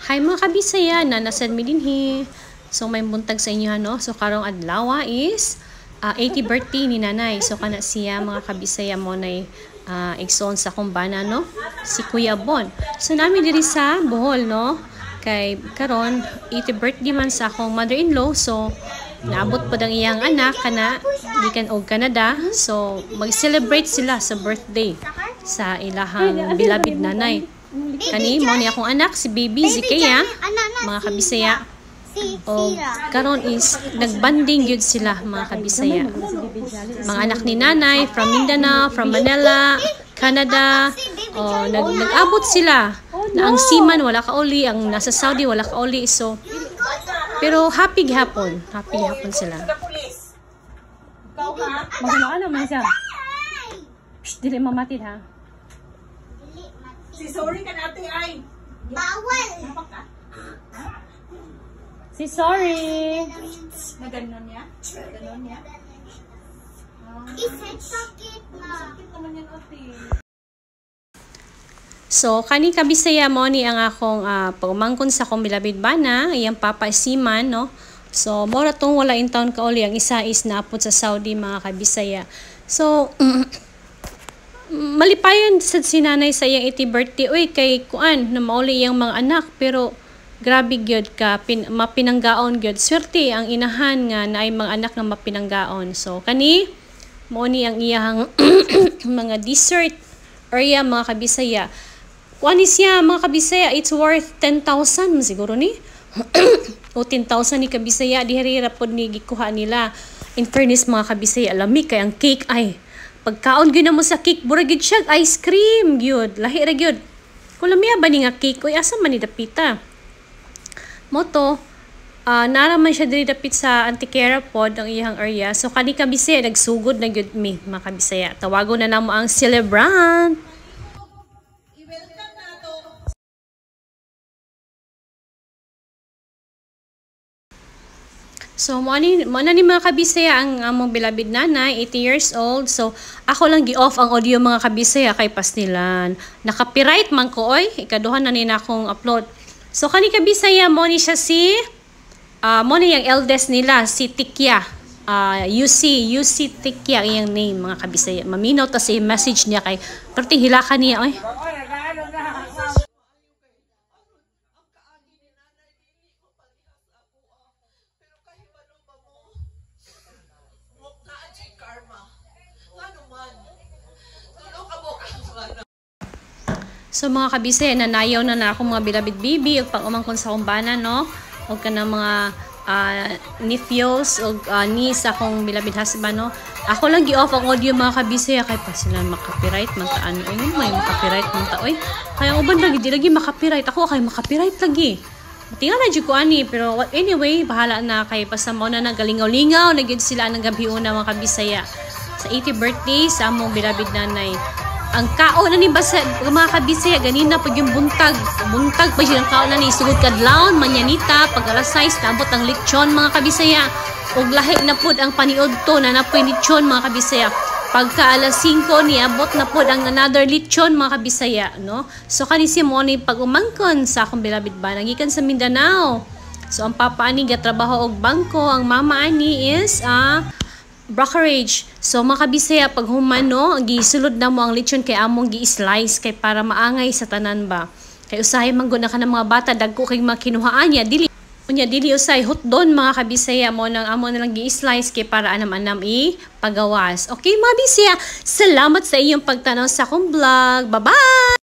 Hi mga kabisaya na nasad mi dinhi. So may buntag sa inyo no. So karong adlaw is 80th birthday ni nanay. So kana siya mga kabisaya mo nay igsoon sa kumbana no. Si Kuya Bon. So nami diri sa Bohol no. Kay karon 80th birthday man sa akong mother-in-law. So naabot pod ang iyang anak kana gikan og Canada. So mag-celebrate sila sa birthday sa ilahang bilabid nanay. Kani mo ni akong anak si baby Zikaya mga kabisaya. O karon is nagbanding gyud sila mga kabisaya. Mga anak ni nanay from Mindanao, from Manila, Canada. O nag-abot sila na ang seaman wala ka uli, ang nasa Saudi wala ka uli. So pero happy hapon sila. Magano man siya. Dili mamatid ha. Si sorry ka na ate ay. Bawal! Si sorry! Naganon niya? Naganon niya? Sakit na. Sakit naman yan ate. So, kani kabisaya mo ni ang akong pagmangkon sa akong bilabid bana, iyang papa Siman, no? So, mora tong wala in town kauli, ang isa is naapot sa Saudi, mga kabisaya. So, malipayon sa sinanay sa iyang 80th birthday. Uy, kay kuan, na mauli iyang mga anak, pero grabe gyud ka, mapinanggaon gyud. Swerte ang inahan nga na ay mga anak nga mapinanggaon. So, kani, mo ni ang iyang mga dessert area, mga kabisaya. Kuan siya mga kabisaya, it's worth 10,000 siguro ni. O 10,000 ni kabisaya, dihirira pod ni gikuha nila. In fairness mga kabisaya, alami kay ang cake ay pagkaon gyud na mo sa cake, burag gyud siya ice cream gyud. Lahi ra gyud. Kulamiya ba ni nga cake? Uy, asa man ni dapita? Moto, naraman siya diri dapit sa Antiquera pod ang iyang area. So kani kabisaya nagsugod na gyud mi mga kabisaya. Tawagon na namo ang celebrant. So, mo na ni mga kabisaya ang among bilabid nanay, 80 years old. So, ako lang gi-off ang audio mga kabisaya kay pastilan. Naka-copyright man ko, oy. Ikaduhan na ni na akong upload. So, kani kabisaya, mo ni siya si, mo ni yung eldest nila, si Tikya. UC Tikya, iyang name mga kabisaya. Maminaw ta si message niya kay, perting hilakan niya, oy. So mga kabisaya, nanayaw na ako mga bilabid bibi o pag umangkon sa kumbana, no? O ka na mga nephews o niece akong bilabid husband, no? Ako lang gi-off ang audio mga kabisaya kay pa sila makapiright man ta ano. Ay, may makapiright man ta. Oy, kaya uban lagi, di lagi makapiright. Ako kay makapiright lagi. Tingnan na dyan ko ani, pero anyway, bahala na kay pasamaw na nagalingaw-lingaw, nagyod sila ng gabi una mga kabisaya. Sa 80th birthday, sa among bilabid nanay. Ang kaon na ni basa mga kabisaya ganina pag yung buntag pa siya ang kaon na ni sugod kadlawon manyanita pag alas 6 nabot ang lechon mga kabisaya ug lahi na pud ang paniudto na napoy lechon mga kabisaya pagka alas 5 ni abot na pud ang another lechon mga kabisaya no. So kani si mo ni pag umangkon sa akong bilabid ba gikan sa Mindanao. So ang papa ani gatrabaho og bangko, ang mama ani is brokerage. So mga kabisaya pag human no, gisulod na mo ang lechon kay among gi-slice kay para maangay sa tanan ba. Kay usahay man gud na ka ng mga bata dagko kay makinuhaan niya dili. Unya dili usay hotdon mga kabisaya mo nang amo na lang gi-slice kay para anam-anam pagawas. Okay mga kabisaya, salamat sa iyong pagtanaw sa akong vlog. Bye-bye.